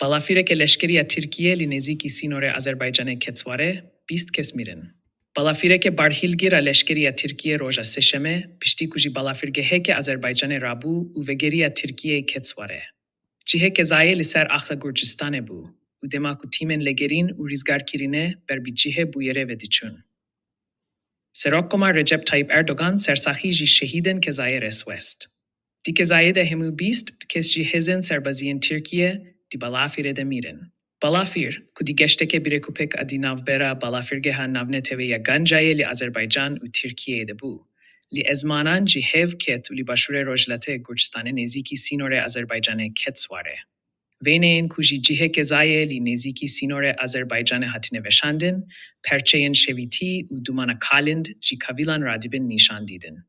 Balafire که لشکری ترکیه لی نزیکی سینور آذربایجان کتسواره 20 کس میرن. بالافیره که بارهیلگیر لشکری ترکیه روژا سشمه پشتی کجی بالافیرگه هک آذربایجان رابو و وگری ترکیه کتسواره. جیه که زایل سر اخصا گرجستان بو و دماکو تیمن لگرین و ریزگار کرینه بر بی جیه بویره و دیچون. سراکما رجب طایب اردوغان سرساخی جی شهیدن که زایر اسوست. دی که زاید همو 20 کس جی هزن سربازین ترکیه دی بالافیره ده میرن. بالافیر کدی گشته که بیره کوپک ادی ناوبرا بالافیرگه ها ناونه تیوه یا گنجای لی آذربایجان و ترکیه ده بو. لی ازمانان جی هف کت و لی باشور روجلته گرجستان نزیکی سینور آذربایجان کتسواره. وین این کجی جیه که زایه لی نزیکی سینور آذربایجان هاتی نوشاندن، پرچه این شویتی و دومان کالند جی کابیلان رادیبن نیشان دیدن.